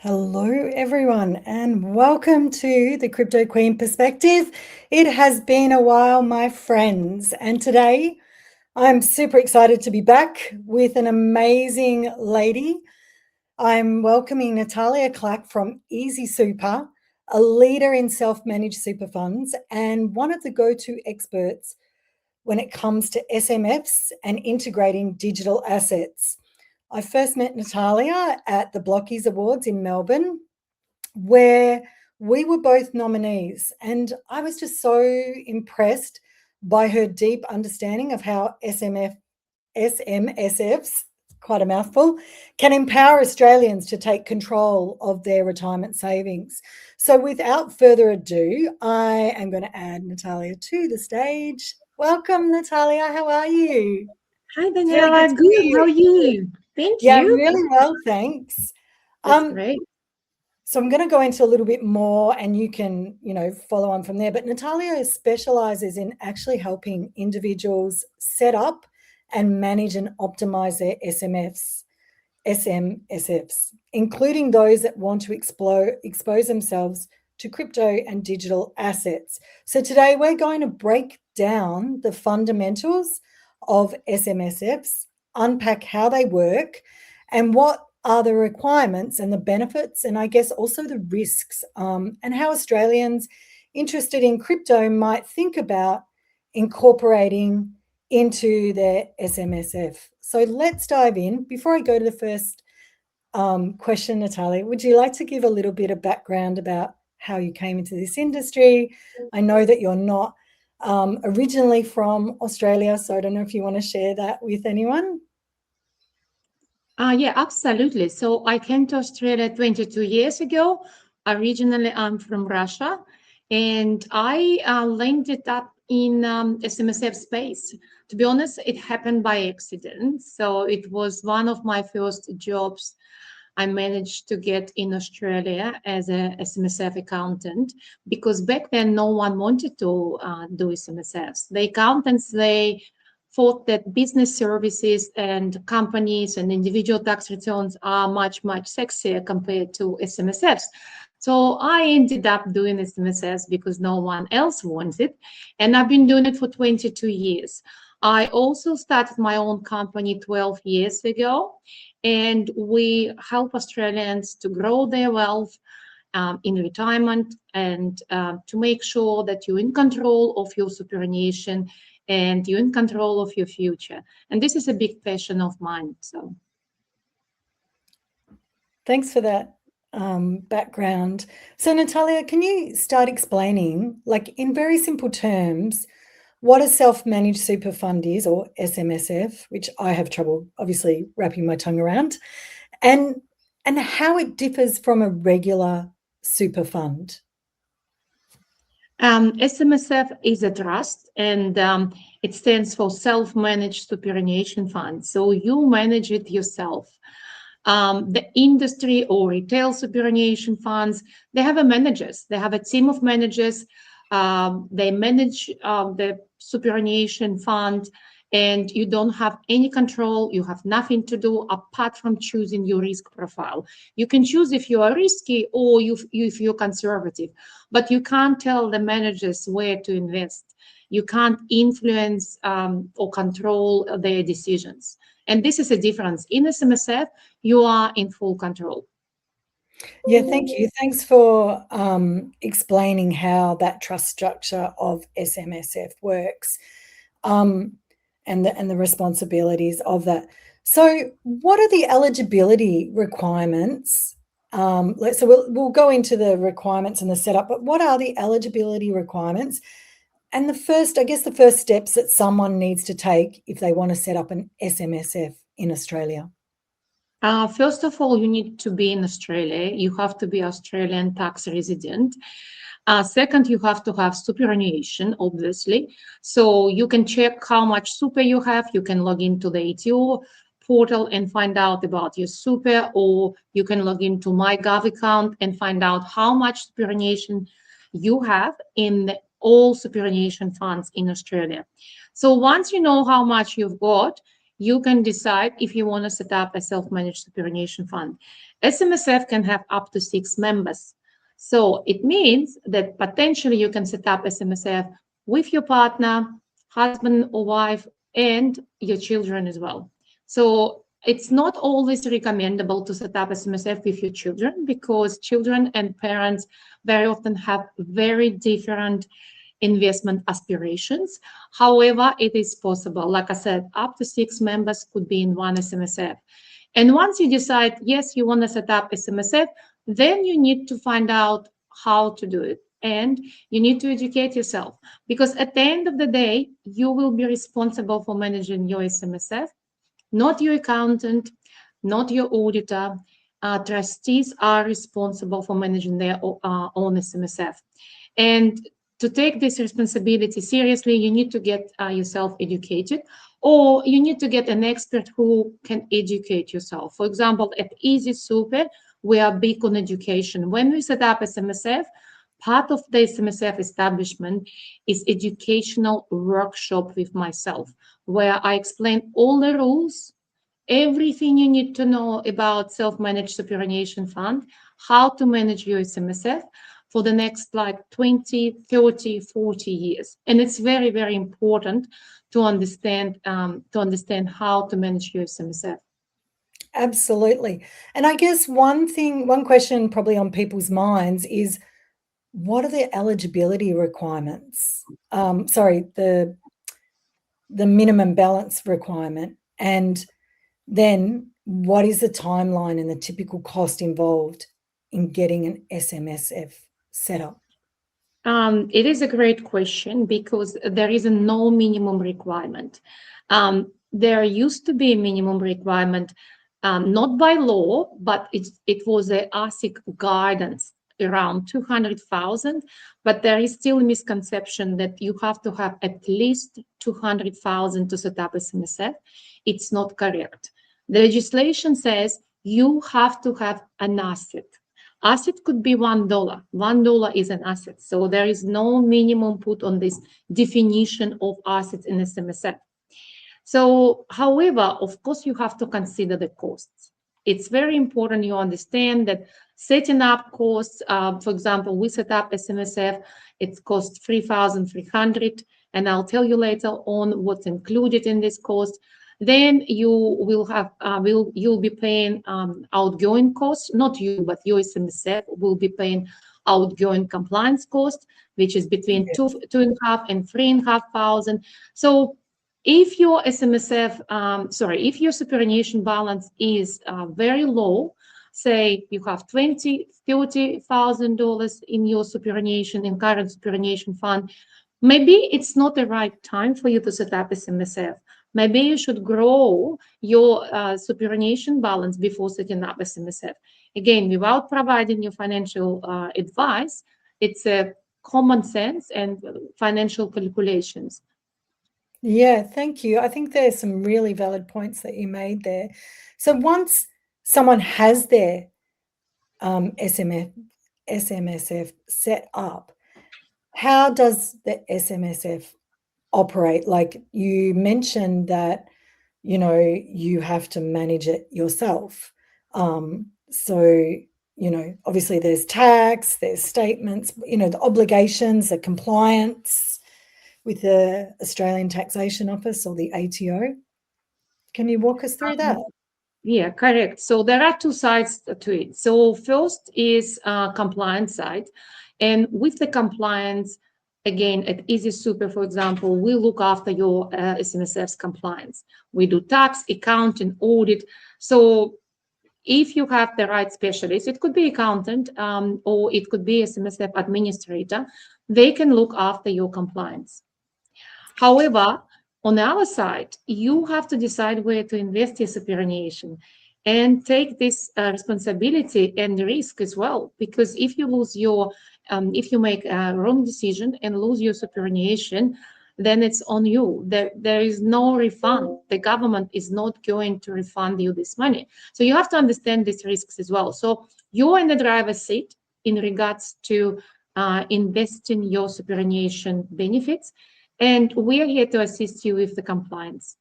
Hello, everyone, and welcome to the Crypto Queen Perspective. It has been a while, my friends, and today I'm super excited to be back with an amazing lady. I'm welcoming Natalia Clack from Easy Super, a leader in self-managed super funds and one of the go-to experts when it comes to SMFs and integrating digital assets. I first met Natalia at the Blockies Awards in Melbourne, where we were both nominees. And I was just so impressed by her deep understanding of how SMSFs, quite a mouthful, can empower Australians to take control of their retirement savings. So without further ado, I am going to add Natalia to the stage. Welcome, Natalia. How are you? Hi, It's really good Daniela. to Good. see How you. are you? Thank Yeah, you. really well, thanks. That's Um, great. so I'm going to go into a little bit more and you can, follow on from there. But Natalia specializes in actually helping individuals set up and manage and optimize their SMSFs, including those that want to expose themselves to crypto and digital assets. So today we're going to break down the fundamentals of SMSFs, unpack how they work, and what are the requirements and the benefits, and I guess also the risks, and how Australians interested in crypto might think about incorporating into their SMSF. So let's dive in. Before I go to the first question, Natalia, would you like to give a little bit of background about how you came into this industry? I know that you're not originally from Australia, so I don't know if you want to share that with anyone. Yeah, absolutely. So I came to Australia 22 years ago. Originally, I'm from Russia, and I landed up in SMSF space. To be honest, it happened by accident. So it was one of my first jobs I managed to get in Australia as a SMSF accountant, because back then no one wanted to do SMSFs. The accountants, they thought that business services and companies and individual tax returns are much, much sexier compared to SMSFs. So I ended up doing SMSFs because no one else wants it. And I've been doing it for 22 years. I also started my own company 12 years ago, and we help Australians to grow their wealth in retirement, and to make sure that you're in control of your superannuation and you're in control of your future. And this is a big passion of mine. So, Thanks for that background. So, Natalia, can you start explaining, like in very simple terms, what a self-managed super fund is, or SMSF, which I have trouble obviously wrapping my tongue around, and how it differs from a regular super fund? SMSF is a trust, and it stands for Self-Managed Superannuation Fund. So you manage it yourself. The industry or retail superannuation funds, they have a managers. They have a team of managers. They manage the superannuation fund, and you don't have any control. You have nothing to do apart from choosing your risk profile. You can choose if you are risky or if you're conservative, but you can't tell the managers where to invest. You can't influence or control their decisions. And this is a difference. In SMSF, you are in full control. Yeah, thank you. Thanks for explaining how that trust structure of SMSF works, um, and the responsibilities of that. So, what are the eligibility requirements? So we'll go into the requirements and the setup, but what are the eligibility requirements? And I guess the first steps that someone needs to take if they want to set up an SMSF in Australia. First of all, you need to be in Australia. You have to be Australian tax resident. Second, you have to have superannuation, obviously. So you can check how much super you have. You can log into the ATO portal and find out about your super, or you can log into MyGov account and find out how much superannuation you have in all superannuation funds in Australia. So once you know how much you've got, you can decide if you want to set up a self-managed superannuation fund. SMSF can have up to 6 members. So it means that potentially you can set up SMSF with your partner, husband or wife, and your children as well. So it's not always recommendable to set up SMSF with your children, because children and parents very often have very different investment aspirations. However, it is possible. Like I said, up to 6 members could be in one SMSF. And once you decide, yes, you want to set up SMSF, then you need to find out how to do it. And you need to educate yourself, because at the end of the day, you will be responsible for managing your SMSF, not your accountant, not your auditor. Trustees are responsible for managing their own SMSF. And to take this responsibility seriously, you need to get yourself educated, or you need to get an expert who can educate yourself. For example, at Easy Super, we are big on education. When we set up SMSF, part of the SMSF establishment is educational workshop with myself, where I explain all the rules, everything you need to know about self-managed superannuation fund, how to manage your SMSF for the next like 20, 30, 40 years. And it's very, very important to understand how to manage your SMSF. Absolutely. And I guess one question probably on people's minds is, what are the eligibility requirements? The minimum balance requirement, and then what is the timeline and the typical cost involved in getting an SMSF set up? It is a great question, because there is no minimum requirement. There used to be a minimum requirement, not by law, but it was a ASIC guidance around 200,000, but there is still a misconception that you have to have at least 200,000 to set up a SMSF. It's not correct. The legislation says you have to have an asset. Asset could be $1. $1 is an asset. So there is no minimum put on this definition of assets in SMSF. So, however, of course, you have to consider the costs. It's very important you understand that setting up costs, for example, we set up SMSF, it costs 3,300, and I'll tell you later on what's included in this cost. Then you will have, you'll be paying outgoing costs, not you, but your SMSF will be paying outgoing compliance cost, which is between 2,500 and 3,500. So if your SMSF, if your superannuation balance is very low, say you have $20,000, $30,000 in your superannuation, in current superannuation fund, maybe it's not the right time for you to set up SMSF. Maybe you should grow your superannuation balance before setting up SMSF. Again, without providing you financial advice, it's a common sense and financial calculations. Yeah, thank you. I think there's some really valid points that you made there. So once someone has their SMSF set up, how does the SMSF operate? Like you mentioned that, you know, you have to manage it yourself. So, you know, obviously there's tax, there's statements, you know, the obligations, the compliance with the Australian Taxation Office or the ATO. Can you walk us through that? Yeah, correct. So there are two sides to it. So first is compliance side. And with the compliance, again, at Easy Super, for example, we look after your SMSF's compliance. We do tax, accounting, audit. So if you have the right specialist, it could be accountant or it could be SMSF administrator, they can look after your compliance. However, on the other side, you have to decide where to invest your superannuation and take this responsibility and risk as well. Because if you lose your, if you make a wrong decision and lose your superannuation, then it's on you. There is no refund. The government is not going to refund you this money. So you have to understand these risks as well. So you're in the driver's seat in regards to investing your superannuation benefits. And we are here to assist you with the compliance.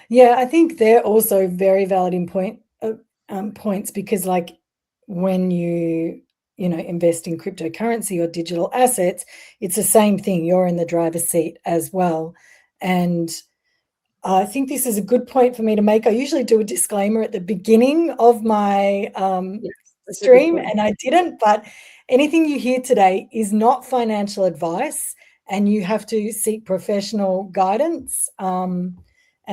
Yeah, I think they're also very valid points, because like when you invest in cryptocurrency or digital assets, it's the same thing. You're in the driver's seat as well. And I think this is a good point for me to make. I usually do a disclaimer at the beginning of my stream, and I didn't, but anything you hear today is not financial advice, and you have to seek professional guidance. And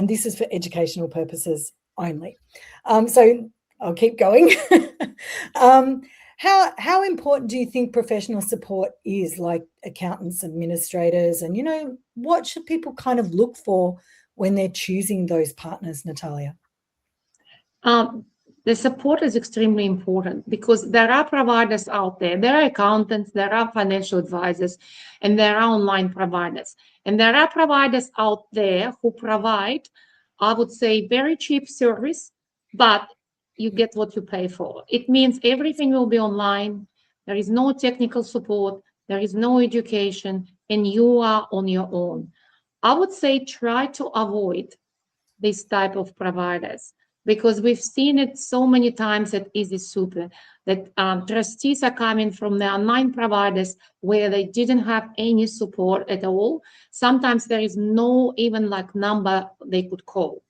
this is for educational purposes only. So I'll keep going. How important do you think professional support is, like accountants, administrators, and what should people kind of look for when they're choosing those partners, Natalia? The support is extremely important, because there are providers out there. There are accountants, there are financial advisors, and there are online providers. And there are providers out there who provide, I would say, very cheap service, but you get what you pay for. It means everything will be online. There is no technical support. There is no education, and you are on your own. I would say try to avoid this type of providers, because we've seen it so many times at Easy Super that trustees are coming from the online providers where they didn't have any support at all. Sometimes there is no even like number they could call.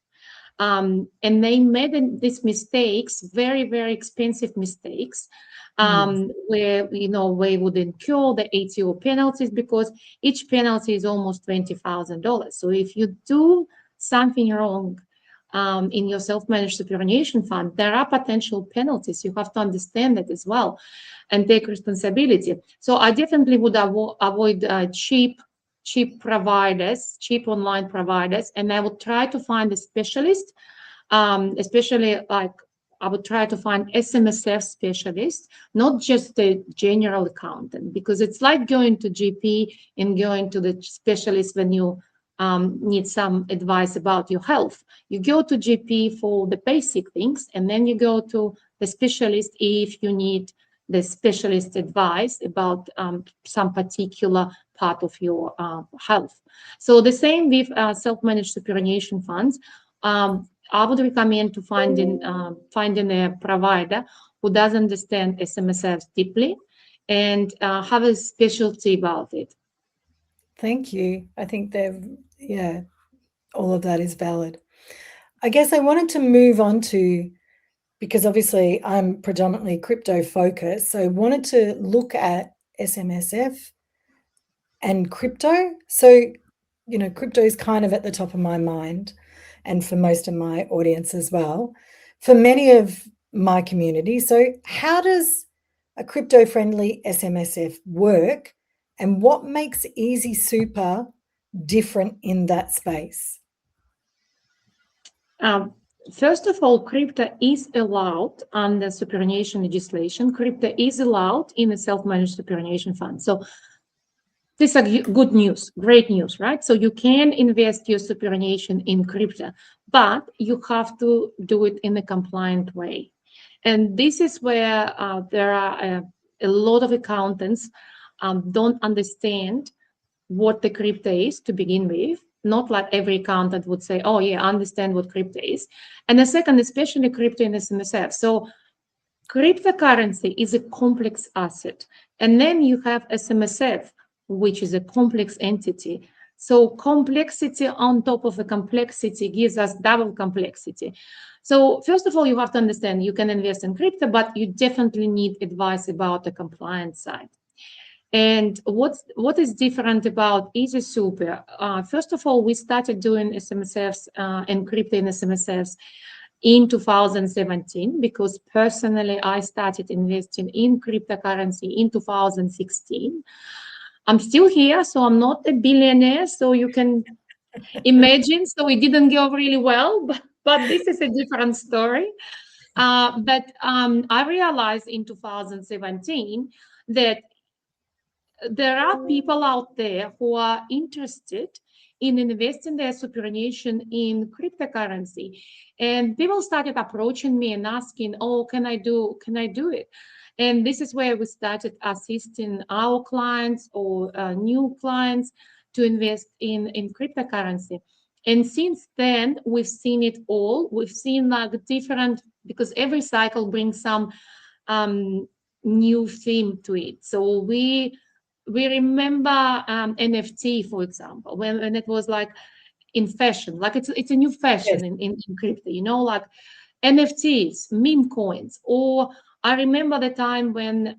And they made these mistakes, very, very expensive mistakes, where we would incur the ATO penalties, because each penalty is almost $20,000. So if you do something wrong in your self-managed superannuation fund, there are potential penalties. You have to understand that as well and take responsibility. So I definitely would avoid cheap providers, cheap online providers, and I would try to find a specialist, especially like I would try to find SMSF specialists, not just a general accountant, because it's like going to GP and going to the specialist when you need some advice about your health. You go to GP for the basic things, and then you go to the specialist if you need the specialist advice about some particular part of your health. So the same with self-managed superannuation funds. I would recommend to finding a provider who does understand SMSFs deeply and have a specialty about it. Thank you. I think all of that is valid. I guess I wanted to move on to, because obviously I'm predominantly crypto focused, so I wanted to look at SMSF and crypto. So, crypto is kind of at the top of my mind, and for most of my audience as well, for many of my community. So how does a crypto-friendly SMSF work, and what makes Easy Super different in that space? First of all, crypto is allowed under superannuation legislation. Crypto is allowed in a self-managed superannuation fund. So this is good news, great news, right? So you can invest your superannuation in crypto, but you have to do it in a compliant way. And this is where there are a lot of accountants don't understand what the crypto is to begin with. Not like every accountant would say, oh yeah, I understand what crypto is. And the second, especially crypto in SMSF. So cryptocurrency is a complex asset. And then you have SMSF, which is a complex entity. So complexity on top of the complexity gives us double complexity. So first of all, you have to understand you can invest in crypto, but you definitely need advice about the compliance side. And what is different about Easy Super? First of all, we started doing SMSFs and crypto in SMSFs in 2017, because personally, I started investing in cryptocurrency in 2016. I'm still here, so I'm not a billionaire, so you can imagine. So it didn't go really well, but this is a different story. But I realized in 2017 that there are people out there who are interested in investing their superannuation in cryptocurrency. And people started approaching me and asking, oh, can I do it? And this is where we started assisting our clients or new clients to invest in cryptocurrency. And since then, we've seen it all. We've seen like different, because every cycle brings some new theme to it. So we remember NFT, for example, when it was like in fashion, like it's a new Yes. fashion in crypto, you know, like NFTs, meme coins. Or I remember the time when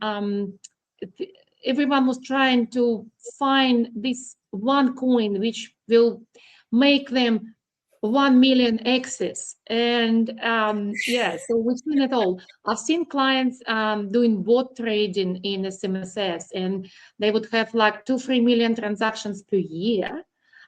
everyone was trying to find this one coin which will make them 1 million access. And yeah, so we've seen it all. I've seen clients doing bot trading in SMSFs, and they would have like 2-3 million transactions per year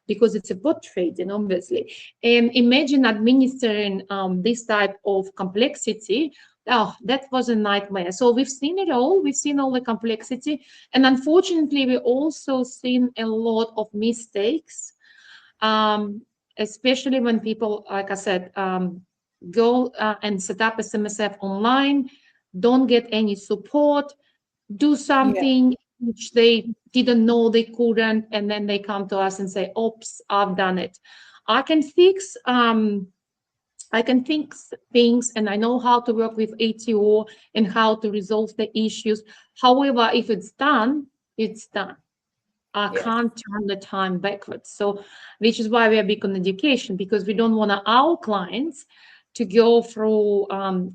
because it's a bot trading, obviously. And imagine administering this type of complexity. Oh, that was a nightmare. So we've seen it all. We've seen all the complexity. And unfortunately, we also seen a lot of mistakes, especially when people, like I said, go and set up SMSF online, don't get any support, do Yeah. something which they didn't know they couldn't, and then they come to us and say, oops, I've done it. I can fix things, and I know how to work with ATO and how to resolve the issues. However, if it's done, it's done. I Yes. can't turn the time backwards. So, which is why we are big on education, because we don't want our clients to go through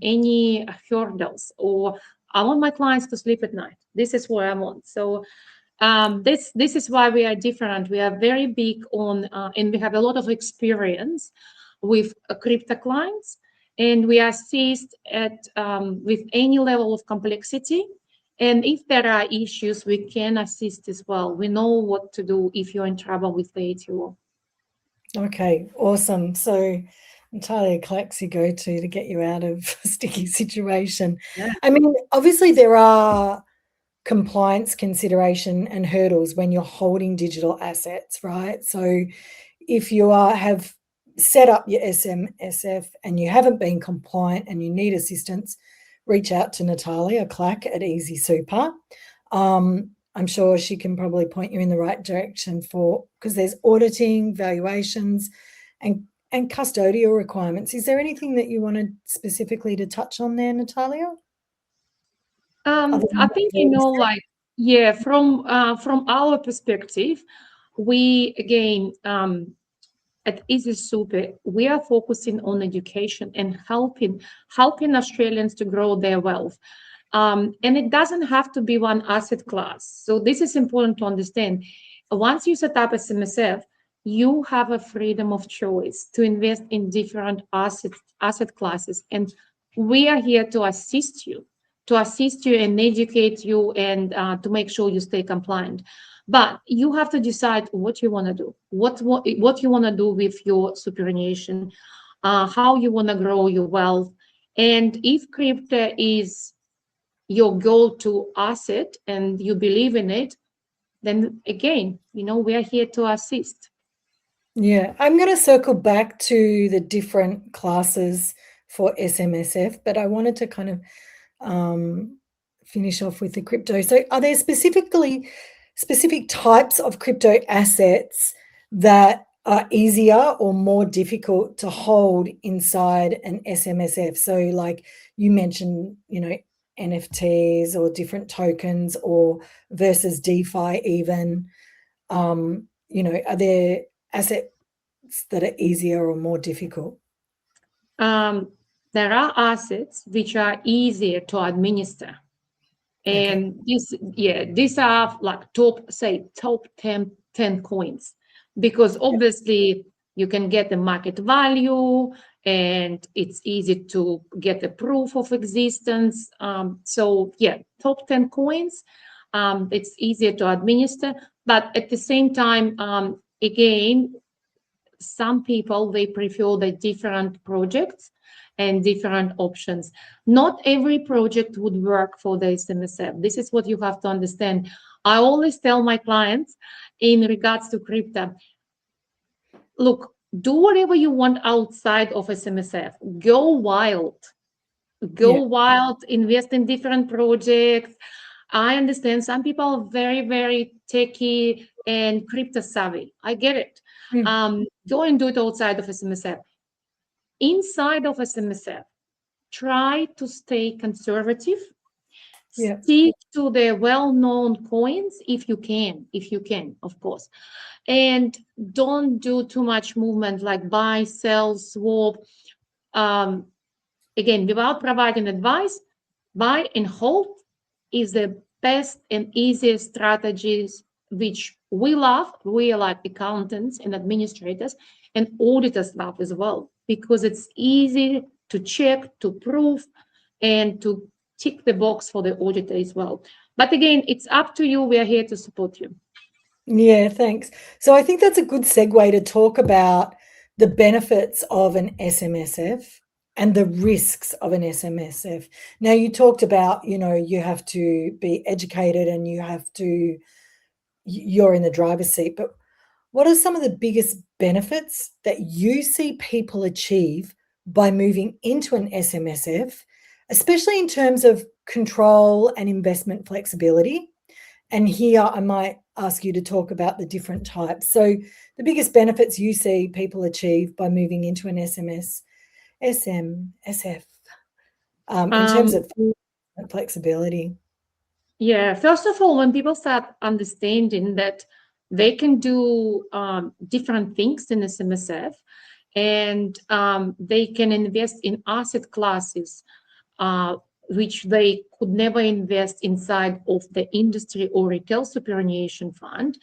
any hurdles, or I want my clients to sleep at night. This is what I want. So this is why we are different. We are very big on, and we have a lot of experience with crypto clients, and we assist at with any level of complexity. And if there are issues, we can assist as well. We know what to do if you're in trouble with the ATO. Okay, awesome. So Natalia Clack's your go-to to get you out of a sticky situation. Yeah. I mean, obviously there are compliance consideration and hurdles when you're holding digital assets, right? So if you have set up your SMSF and you haven't been compliant and you need assistance, reach out to Natalia Clack at Easy Super. I'm sure she can probably point you in the right direction because there's auditing, valuations, and custodial requirements. Is there anything that you wanted specifically to touch on there, Natalia? I think, like, yeah, from our perspective, we again at Easy Super, we are focusing on education and helping Australians to grow their wealth. And it doesn't have to be one asset class. So this is important to understand. Once you set up SMSF, you have a freedom of choice to invest in different asset classes. And we are here to assist you and educate you, and to make sure you stay compliant. But you have to decide what you want to do, what you want to do with your superannuation, how you want to grow your wealth. And if crypto is your go-to asset and you believe in it, then again, we are here to assist. Yeah, I'm going to circle back to the different classes for SMSF, but I wanted to kind of finish off with the crypto. So are there specific types of crypto assets that are easier or more difficult to hold inside an SMSF? So like you mentioned, NFTs or different tokens, or versus DeFi even. Are there assets that are easier or more difficult? There are assets which are easier to administer. And okay. these are like top 10 coins, because obviously you can get the market value and it's easy to get the proof of existence. So yeah, top 10 coins, it's easier to administer. But at the same time, again, some people, they prefer the different projects and different options. Not every project would work for the SMSF. This is what you have to understand. I always tell my clients in regards to crypto, look, do whatever you want outside of SMSF. Go wild. Invest in different projects. I understand some people are very, very techy and crypto savvy. I get it. Go and do it outside of SMSF. Inside of SMSF, try to stay conservative. Yeah. Stick to the well-known coins if you can, of course. And don't do too much movement like buy, sell, swap. Again, without providing advice, buy and hold is the best and easiest strategies, which we love. We are like accountants and administrators, and auditors love as well, because it's easy to check, to prove, and to tick the box for the auditor as well. But again, it's up to you. We are here to support you. Yeah, thanks. So I think that's a good segue to talk about the benefits of an SMSF and the risks of an SMSF. Now, you talked about, you have to be educated and you're in the driver's seat, but what are some of the biggest benefits that you see people achieve by moving into an SMSF, especially in terms of control and investment flexibility? And here I might ask you to talk about the different types. So the biggest benefits you see people achieve by moving into an SMSF in terms of flexibility. Yeah, first of all, when people start understanding that they can do different things in SMSF, and they can invest in asset classes which they could never invest inside of the industry or retail superannuation fund.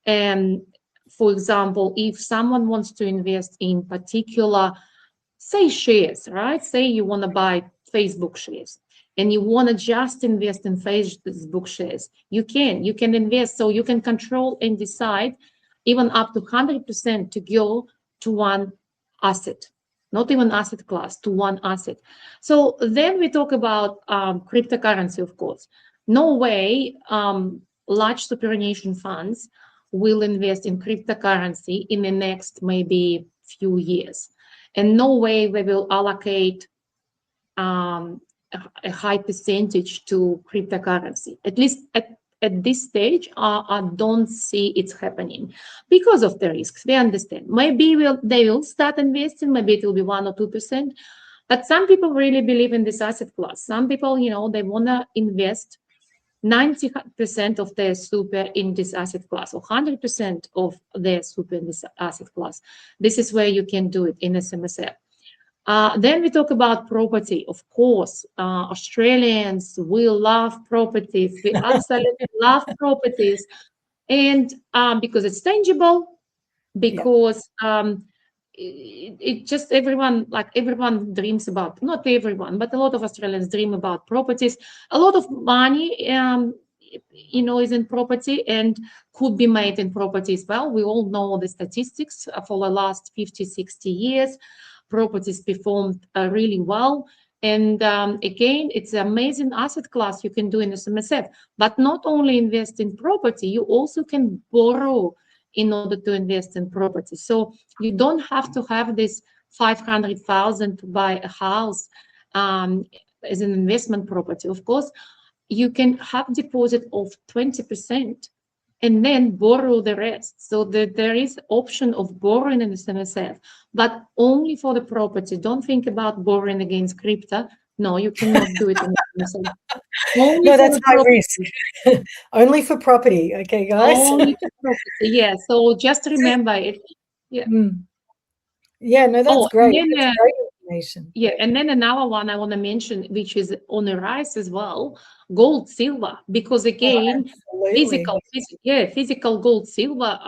And for example, if someone wants to invest in particular, say, shares, right? Say you want to buy Facebook shares and you want to just invest in Facebook shares, you can invest. So you can control and decide even up to 100% to go to one asset, not even asset class, to one asset. So then we talk about cryptocurrency, of course. No way large superannuation funds will invest in cryptocurrency in the next maybe few years. And no way they will allocate a high percentage to cryptocurrency. At least at this stage, I don't see it's happening because of the risks. We understand. Maybe they will start investing. Maybe it will be 1 or 2%. But some people really believe in this asset class. Some people, they want to invest 90% of their super in this asset class, or 100% of their super in this asset class. This is where you can do it in SMSF. Then we talk about property. Of course, Australians, we love properties. We absolutely love properties. And because it's tangible, because it just everyone dreams about, not everyone, but a lot of Australians dream about properties. A lot of money, is in property and could be made in property as well. We all know the statistics for the last 50, 60 years. Properties performed really well. And again, it's an amazing asset class you can do in SMSF. But not only invest in property, you also can borrow in order to invest in property. So you don't have to have this 500,000 to buy a house as an investment property. Of course, you can have deposit of 20% and then borrow the rest. So there is option of borrowing in the SMSF, but only for the property. Don't think about borrowing against crypto. No, you cannot do it in the SMSF. No, that's high risk. Only for property. Okay, guys? Only for property, yeah. So just remember it. Yeah. Yeah, no, that's great. That's great information. Yeah, and then another one I want to mention, which is on the rise as well, gold, silver, because again, physical gold, silver.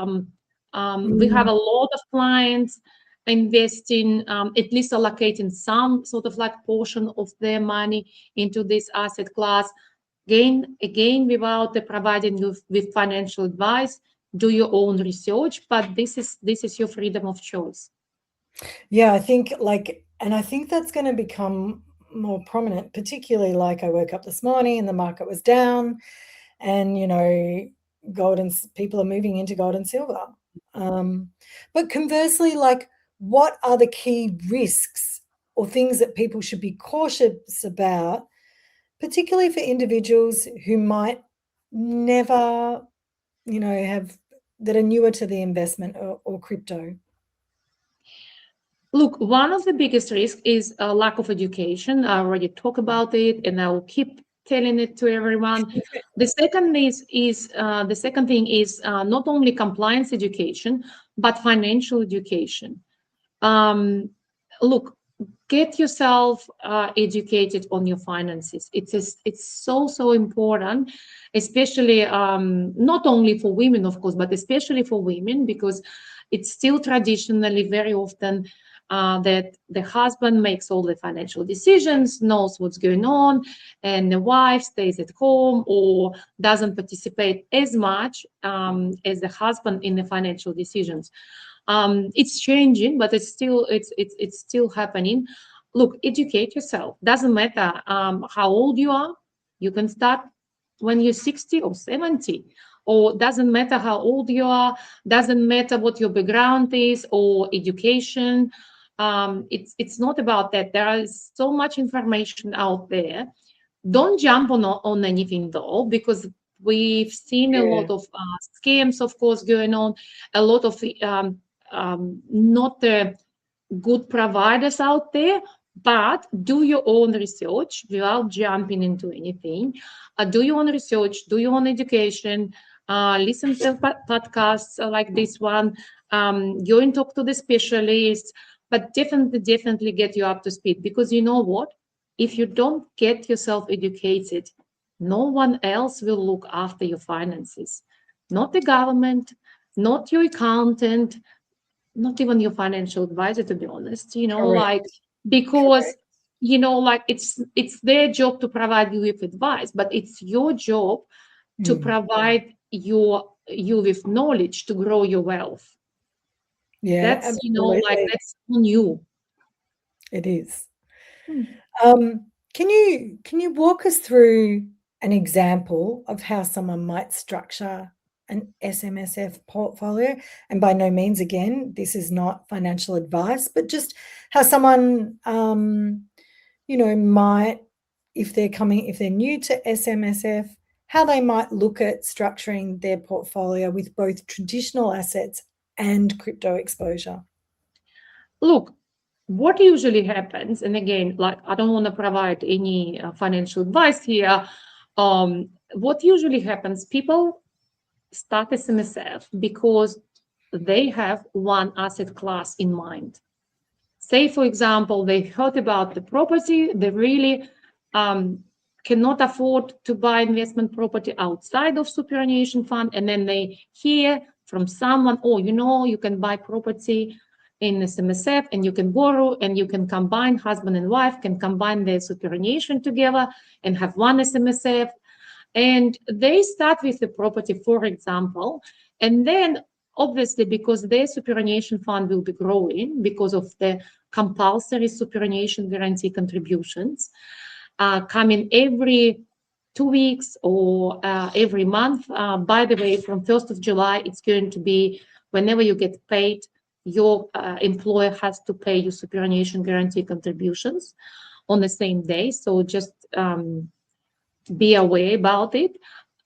We have a lot of clients investing, at least allocating some sort of like portion of their money into this asset class. Again, without providing you with financial advice, do your own research, but this is your freedom of choice. Yeah, I think that's going to become more prominent, particularly like I woke up this morning and the market was down and, gold and people are moving into gold and silver. But conversely, what are the key risks or things that people should be cautious about, particularly for individuals who might never, have that are newer to the investment or crypto? Look, one of the biggest risks is a lack of education. I already talked about it, and I will keep telling it to everyone. The second thing is not only compliance education, but financial education. Look, get yourself educated on your finances. It's so important, especially not only for women, of course, but especially for women, because it's still traditionally very often that the husband makes all the financial decisions, knows what's going on, and the wife stays at home or doesn't participate as much as the husband in the financial decisions. It's changing, but it's still happening. Look, educate yourself. Doesn't matter how old you are. You can start when you're 60 or 70, or doesn't matter how old you are. Doesn't matter what your background is or education. It's not about that. There is so much information out there. Don't jump on anything though, because we've seen a lot of scams, of course, going on. A lot of not good providers out there. But do your own research without jumping into anything. Do your own research. Do your own education. Listen to podcasts like this one. Go and talk to the specialists. But definitely get you up to speed, because you know what? If you don't get yourself educated, no one else will look after your finances. Not the government, not your accountant, not even your financial advisor, to be honest. Because it's their job to provide you with advice, but it's your job to provide you with knowledge to grow your wealth. Yeah, That's that's on you. It is. Can you walk us through an example of how someone might structure an SMSF portfolio? And by no means, again, this is not financial advice, but just how someone, might, if they're new to SMSF, how they might look at structuring their portfolio with both traditional assets and crypto exposure. Look, what usually happens, and again, I don't want to provide any financial advice here. What usually happens, people start SMSF because they have one asset class in mind. Say, for example, they heard about the property, they really cannot afford to buy investment property outside of superannuation fund, and then they hear from someone, you can buy property in SMSF and you can borrow and you can combine, husband and wife can combine their superannuation together and have one SMSF. And they start with the property, for example, and then obviously because their superannuation fund will be growing because of the compulsory superannuation guarantee contributions coming every 2 weeks or every month. By the way, from 1st of July, it's going to be whenever you get paid, your employer has to pay you superannuation guarantee contributions on the same day. So just be aware about it.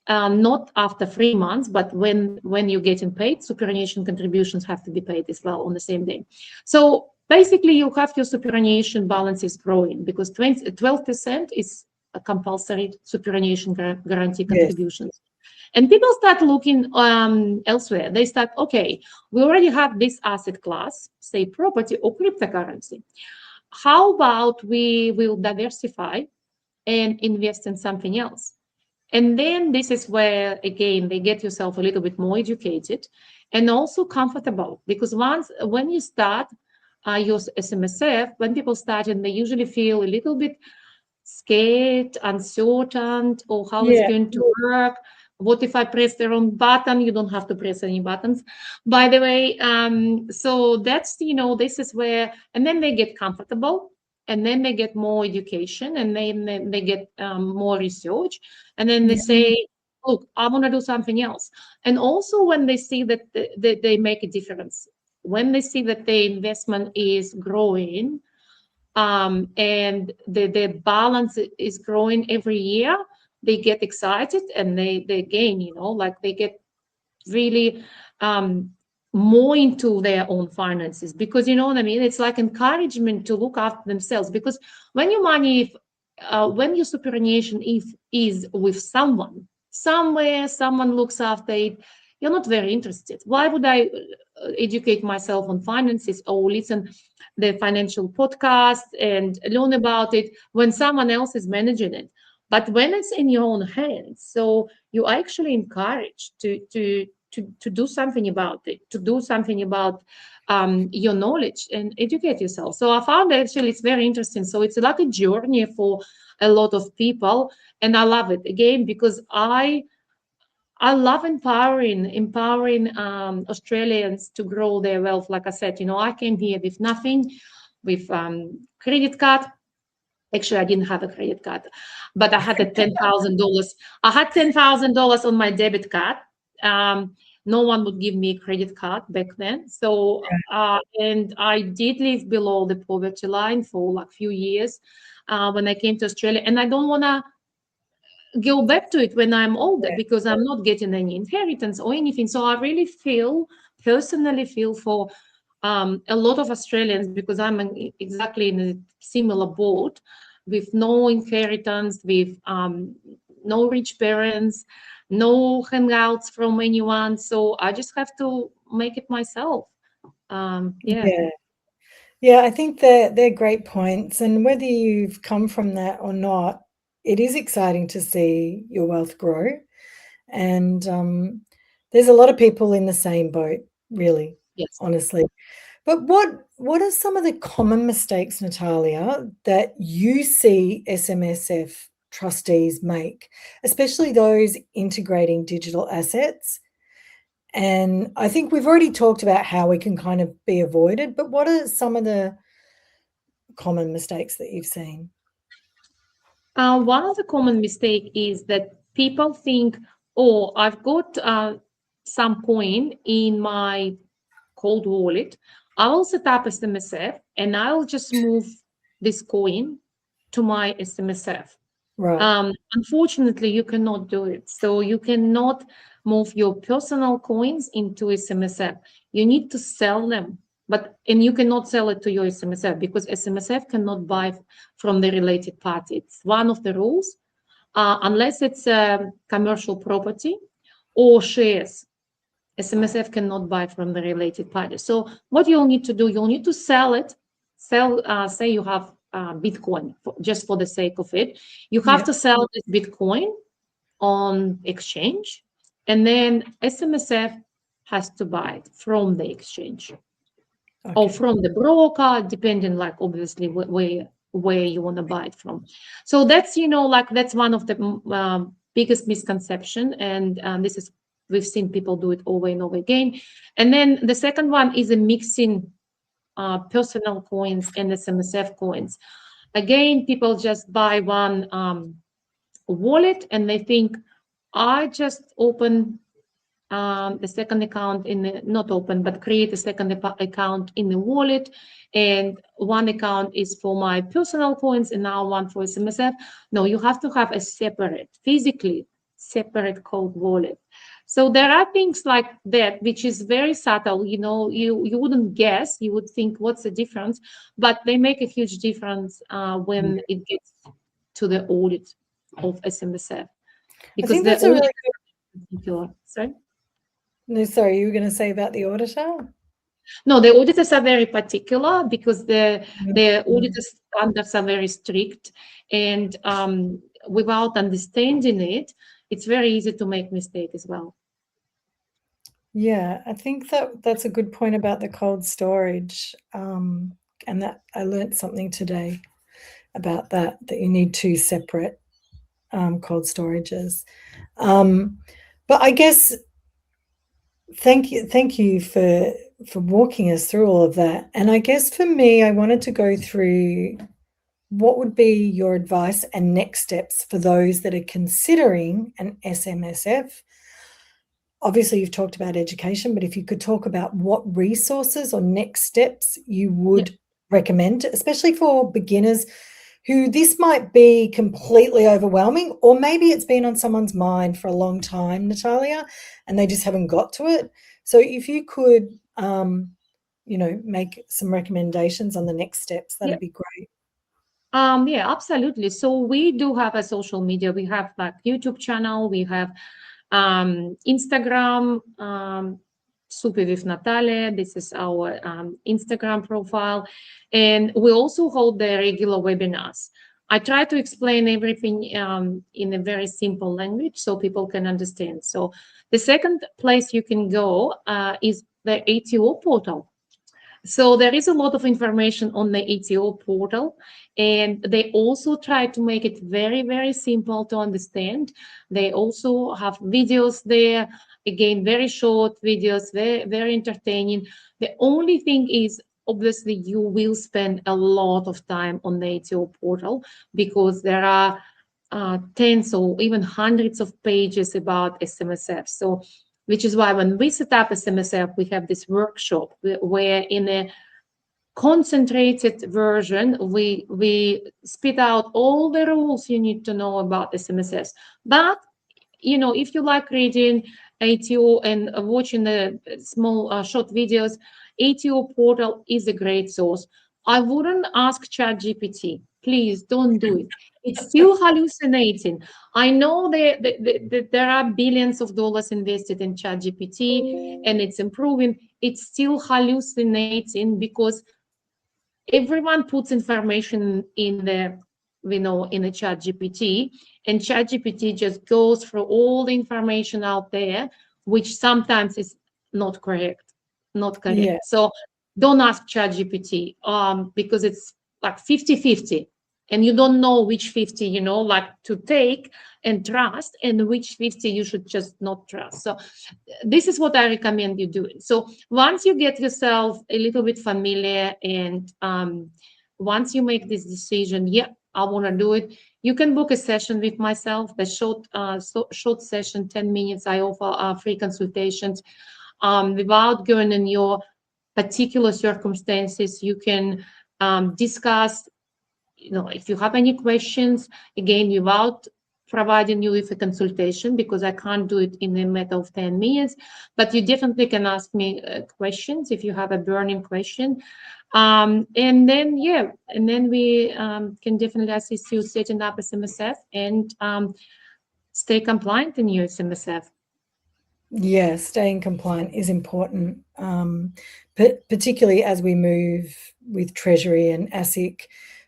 Not after 3 months, but when you're getting paid, superannuation contributions have to be paid as well on the same day. So basically, you have your superannuation balances growing because 12% is a compulsory superannuation guarantee contributions. Yes. And people start looking elsewhere. They start, okay, we already have this asset class, say property or cryptocurrency. How about we will diversify and invest in something else? And then this is where, again, they get yourself a little bit more educated and also comfortable. Because when you start your SMSF, when people start and they usually feel a little bit scared, uncertain, or how it's going to work. What if I press the wrong button? You don't have to press any buttons, by the way. So that's, this is where, and then they get comfortable. And then they get more education, and then they get more research, and then they say, look, I want to do something else. And also when they see that they make a difference, when they see that the investment is growing and the balance is growing every year, they get excited and they gain, they get really more into their own finances, because you know what I mean, it's like encouragement to look after themselves. Because when your money, when your superannuation is with someone somewhere, someone looks after it, you're not very interested. Why would I educate myself on finances or listen the financial podcast and learn about it when someone else is managing it? But when it's in your own hands, so you are actually encouraged to do something about it, to do something about your knowledge and educate yourself. So I found actually it's very interesting. So it's like a journey for a lot of people, and I love it again because I love empowering Australians to grow their wealth. Like I said, you know, I came here with nothing, with credit card. Actually, I didn't have a credit card, but I had a $10,000. I had $10,000 on my debit card. No one would give me a credit card back then. So, and I did live below the poverty line for like a few years when I came to Australia. And I don't want to go back to it when I'm older because I'm not getting any inheritance or anything. So I really personally feel for a lot of Australians, because I'm exactly in a similar boat with no inheritance, with no rich parents, no handouts from anyone. So I just have to make it myself. Yeah, I think they're great points. And whether you've come from that or not, it is exciting to see your wealth grow. And there's a lot of people in the same boat, really, Yes. honestly. But what are some of the common mistakes, Natalia, that you see SMSF trustees make, especially those integrating digital assets? And I think we've already talked about how we can kind of be avoided, but what are some of the common mistakes that you've seen? One of the common mistake is that people think, oh, I've got some coin in my cold wallet. I will set up SMSF and I'll just move this coin to my SMSF. Right. Unfortunately, you cannot do it. So you cannot move your personal coins into SMSF. You need to sell them, and you cannot sell it to your SMSF because SMSF cannot buy from the related party. It's one of the rules, unless it's a commercial property or shares. SMSF cannot buy from the related party. So what you'll need to do, you'll need to sell it. Say you have Bitcoin, just for the sake of it. You have to sell this Bitcoin on exchange, and then SMSF has to buy it from the exchange or from the broker, depending, like, obviously where you want to buy it from. So that's, that's one of the biggest misconception, and this is, we've seen people do it over and over again. And then the second one is a mixing personal coins and SMSF coins. Again, people just buy one wallet and they think, I just open the second account not open, but create a second account in the wallet, and one account is for my personal coins and now one for SMSF. No, you have to have a physically separate cold wallet. So there are things like that, which is very subtle. You wouldn't guess. You would think, what's the difference? But they make a huge difference when it gets to the audit of SMSF. Because I think that's a really good... Sorry? No, sorry, you were going to say about the auditor? No, the auditors are very particular because the auditor standards are very strict, and without understanding it, it's very easy to make mistake as well. Yeah, I think that's a good point about the cold storage, and that I learned something today about that you need two separate cold storages. But I guess thank you for walking us through all of that. And I guess for me, I wanted to go through what would be your advice and next steps for those that are considering an SMSF. Obviously, you've talked about education, but if you could talk about what resources or next steps you would recommend, especially for beginners who this might be completely overwhelming, or maybe it's been on someone's mind for a long time, Natalia, and they just haven't got to it. So if you could, make some recommendations on the next steps, that'd be great. Yeah, absolutely. So we do have a social media. We have like YouTube channel. We have Instagram, Super with Natalia. This is our Instagram profile. And we also hold the regular webinars. I try to explain everything in a very simple language so people can understand. So the second place you can go is the ATO portal. So there is a lot of information on the ATO portal, and they also try to make it very, very simple to understand. They also have videos there, again, very short videos, very, very entertaining. The only thing is, obviously, you will spend a lot of time on the ATO portal because there are tens or even hundreds of pages about SMSF. So which is why when we set up SMSF, we have this workshop where in a concentrated version, we spit out all the rules you need to know about SMSFs. But, if you like reading ATO and watching the small short videos, ATO portal is a great source. I wouldn't ask ChatGPT. Please don't do it. It's still hallucinating. I know there are billions of dollars invested in ChatGPT and it's improving. It's still hallucinating because everyone puts information in the in the ChatGPT, and ChatGPT just goes through all the information out there, which sometimes is not correct. Yeah. So don't ask ChatGPT because it's like 50-50, and you don't know which 50 like to take and trust, and which 50 you should just not trust. So this is what I recommend you doing. So once you get yourself a little bit familiar, and once you make this decision, yeah, I want to do it, you can book a session with myself, the short session, 10 minutes. I offer free consultations without going in your particular circumstances. You can discuss, if you have any questions, again, without providing you with a consultation, because I can't do it in a matter of 10 minutes, but you definitely can ask me questions if you have a burning question. And then we can definitely assist you setting up a SMSF and stay compliant in your SMSF. Yeah, staying compliant is important, particularly as we move with Treasury and ASIC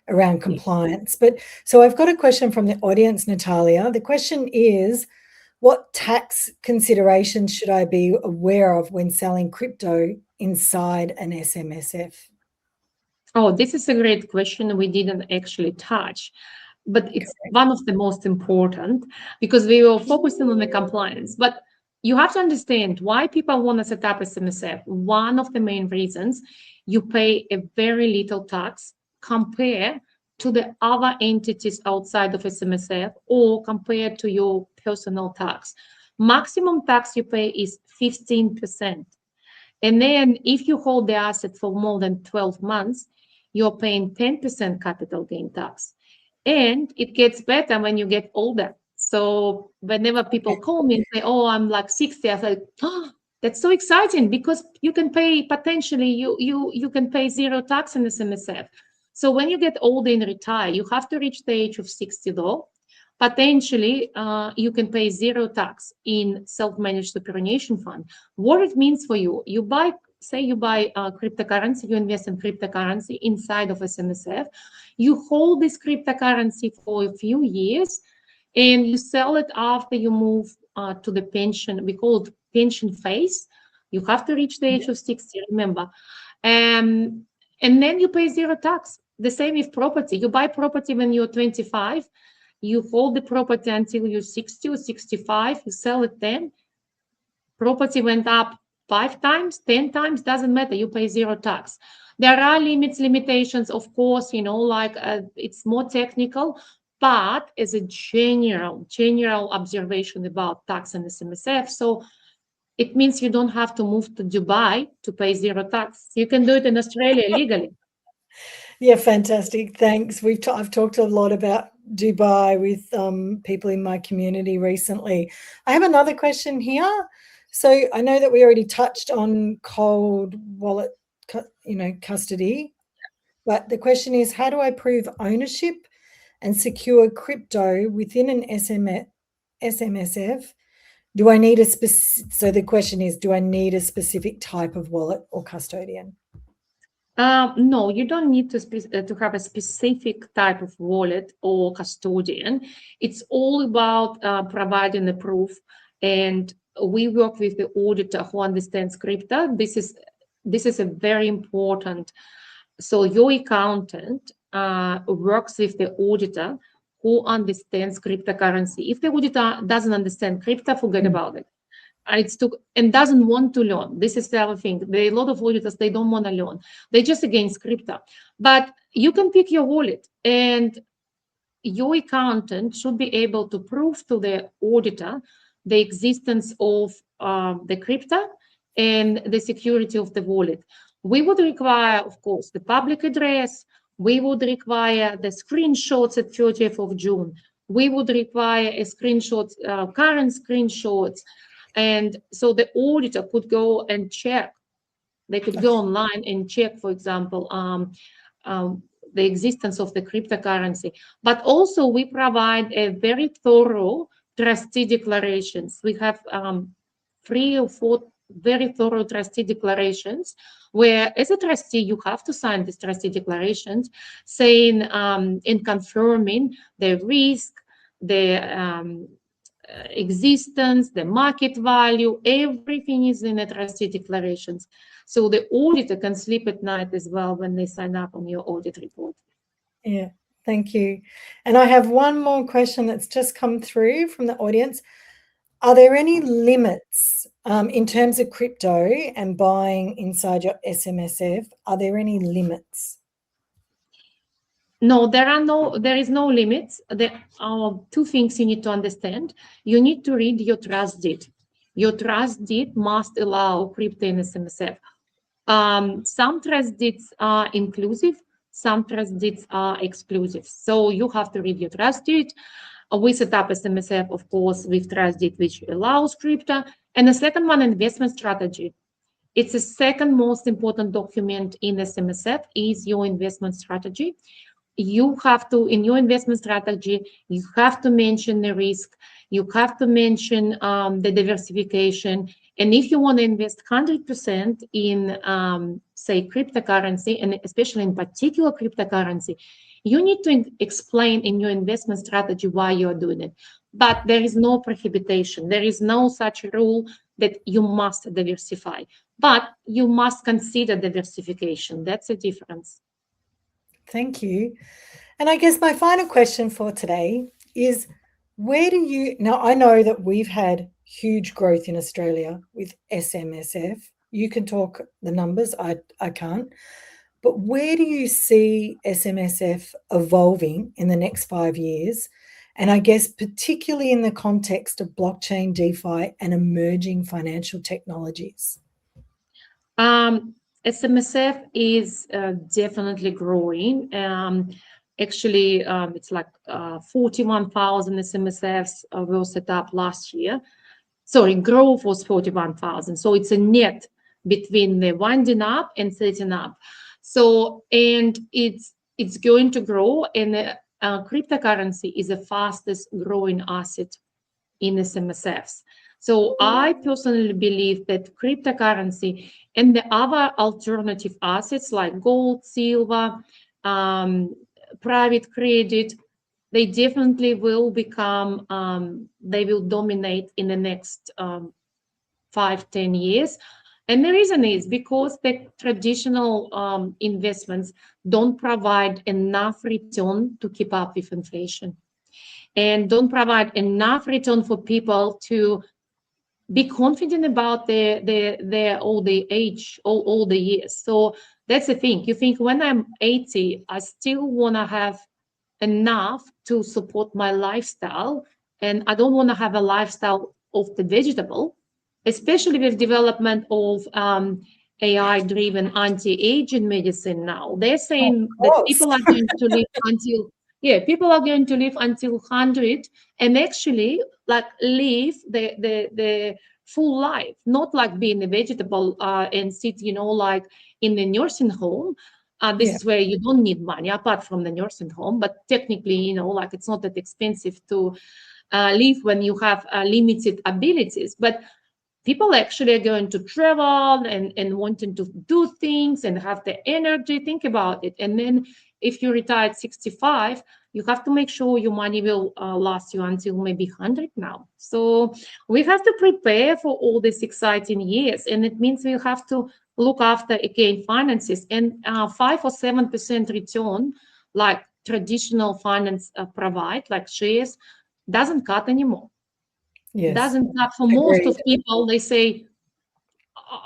around compliance. But so I've got a question from the audience, Natalia. The question is, what tax considerations should I be aware of when selling crypto inside an SMSF? Oh, this is a great question we didn't actually touch, but it's one of the most important because we were focusing on the compliance. But you have to understand why people want to set up SMSF. One of the main reasons, you pay a very little tax compared to the other entities outside of SMSF or compared to your personal tax. Maximum tax you pay is 15%. And then if you hold the asset for more than 12 months, you're paying 10% capital gain tax. And it gets better when you get older. So whenever people call me and say, oh, I'm like 60, I say, oh, that's so exciting because you can pay potentially, you can pay zero tax in SMSF. So when you get older and retire, you have to reach the age of 60 though. Potentially, you can pay zero tax in self-managed superannuation fund. What it means for you, you buy cryptocurrency, you invest in cryptocurrency inside of SMSF, you hold this cryptocurrency for a few years, and you sell it after you move to the pension. We call it pension phase. You have to reach the age of 60, remember. And then you pay zero tax. The same with property. You buy property when you're 25, you hold the property until you're 60 or 65, you sell it then. Property went up 5 times, 10 times, doesn't matter, you pay zero tax. There are limitations, of course, it's more technical, but as a general observation about tax and SMSF, so it means you don't have to move to Dubai to pay zero tax. You can do it in Australia legally. Yeah, fantastic. Thanks. I've talked a lot about Dubai with people in my community recently. I have another question here. So I know that we already touched on cold wallet, custody, but the question is, how do I prove ownership and secure crypto within an SMSF? Do I need so the question is, do I need a specific type of wallet or custodian? No, you don't need to have a specific type of wallet or custodian. It's all about providing the proof. And we work with the auditor who understands crypto. This is a very important. So your accountant works with the auditor who understands cryptocurrency. If the auditor doesn't understand crypto, forget about it. And doesn't want to learn. This is the other thing. There are a lot of auditors, they don't want to learn. They're just against crypto. But you can pick your wallet, and your accountant should be able to prove to the auditor the existence of the crypto and the security of the wallet. We would require, of course, the public address. We would require the screenshots at 30th of June. We would require a screenshot, current screenshots. And so the auditor could go and check. They could go online and check, for example, the existence of the cryptocurrency. But also we provide a very thorough trustee declarations. We have 3 or 4 very thorough trustee declarations where, as a trustee, you have to sign these trustee declarations saying and confirming the risk, the existence, the market value, everything is in the trustee declarations. So the auditor can sleep at night as well when they sign up on your audit report. Yeah, thank you. And I have one more question that's just come through from the audience. Are there any limits in terms of crypto and buying inside your SMSF? Are there any limits? No, there is no limits. There are 2 things you need to understand. You need to read your trust deed. Your trust deed must allow crypto in SMSF. Some trust deeds are inclusive, some trust deeds are exclusive. So you have to read your trust deed. We set up SMSF, of course, with trust deed, which allows crypto. And the second one, investment strategy. It's the second most important document in SMSF is your investment strategy. You have to, in your investment strategy, you have to mention the risk, you have to mention the diversification. And if you want to invest 100% in, say, cryptocurrency, and especially in particular cryptocurrency, you need to explain in your investment strategy why you are doing it. But there is no prohibition. There is no such rule that you must diversify. But you must consider diversification. That's a difference. Thank you. And I guess my final question for today is, now I know that we've had huge growth in Australia with SMSF. You can talk the numbers, I can't. But where do you see SMSF evolving in the next 5 years? And I guess particularly in the context of blockchain, DeFi, and emerging financial technologies. SMSF is definitely growing. Actually, it's like 41,000 SMSFs were set up last year. Sorry, growth was 41,000. So it's a net between the winding up and setting up. So, and it's going to grow, and cryptocurrency is the fastest growing asset in SMSFs. So I personally believe that cryptocurrency and the other alternative assets like gold, silver, private credit, they definitely will become, they will dominate in the next 5-10 years. And the reason is because the traditional investments don't provide enough return to keep up with inflation, and don't provide enough return for people to be confident about their old age, all the years. So that's the thing. You think, when I'm 80, I still want to have enough to support my lifestyle, and I don't want to have a lifestyle of the vegetable, especially with development of AI-driven anti-aging medicine now. They're saying that people are going to live until, people are going to live until 100 and actually like live the full life, not like being a vegetable and sit, like in the nursing home. This is where you don't need money apart from the nursing home, but technically, like it's not that expensive to live when you have limited abilities. But people actually are going to travel and wanting to do things and have the energy. Think about it. And then if you retire at 65, you have to make sure your money will last you until maybe 100 now. So we have to prepare for all these exciting years. And it means we have to look after, again, finances. And 5 or 7% return, like traditional finance provide, like shares, doesn't cut anymore. Yes. Doesn't cut for most of people. They say,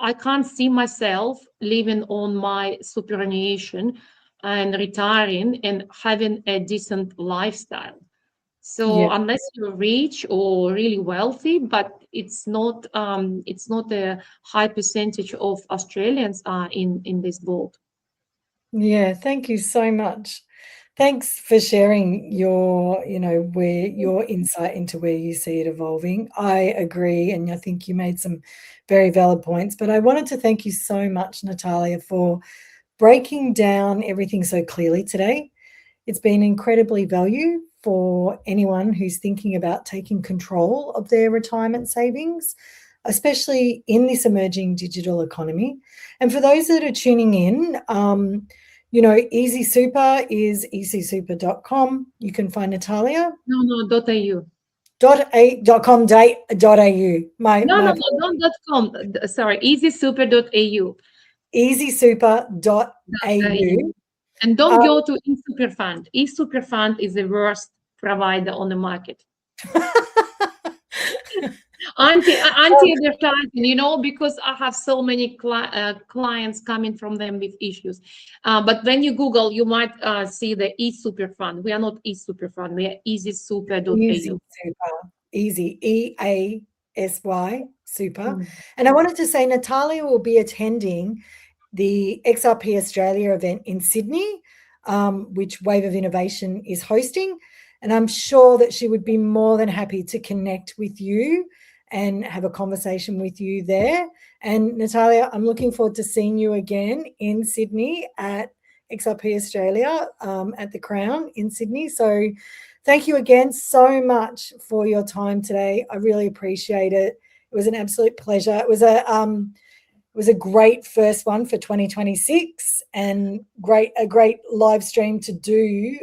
I can't see myself living on my superannuation and retiring and having a decent lifestyle. So unless you're rich or really wealthy, but it's not a high percentage of Australians are in this boat. Yeah, thank you so much. Thanks for sharing your, where your insight into where you see it evolving. I agree, and I think you made some very valid points. But I wanted to thank you so much, Natalia, for breaking down everything so clearly today. It's been incredibly valuable for anyone who's thinking about taking control of their retirement savings, especially in this emerging digital economy. And for those that are tuning in, Easy Super is easysuper.com. You can find Natalia. No, .au. .com.au. Don't .com. Sorry, easysuper.au. Easysuper.au. And don't go to eSuperFund. eSuperFund is the worst provider on the market. Anti-advertising, because I have so many clients coming from them with issues. But when you Google, you might see the eSuperFund. We are not eSuperFund. We are easysuper.au. Easy Super. Easy. EASY Super. And I wanted to say Natalia will be attending the XRP Australia event in Sydney, which Wave of Innovation is hosting. And I'm sure that she would be more than happy to connect with you and have a conversation with you there. And Natalia, I'm looking forward to seeing you again in Sydney at XRP Australia at the Crown in Sydney. So thank you again so much for your time today. I really appreciate it. It was an absolute pleasure. It was a great first one for 2026 and a great live stream to do,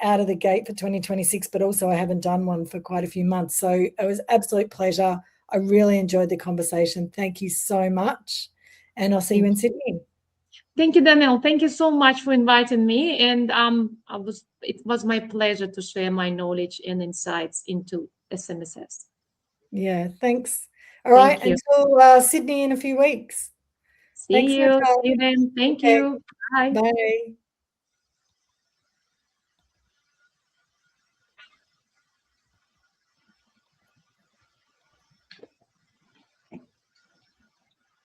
out of the gate for 2026, but also I haven't done one for quite a few months. So it was absolute pleasure. I really enjoyed the conversation. Thank you so much. And I'll see you in Sydney. Thank you, Danielle. Thank you so much for inviting me. And it was my pleasure to share my knowledge and insights into SMSFs. Yeah, thanks. All right, until Sydney in a few weeks. See you then. Thank you. Bye. Bye.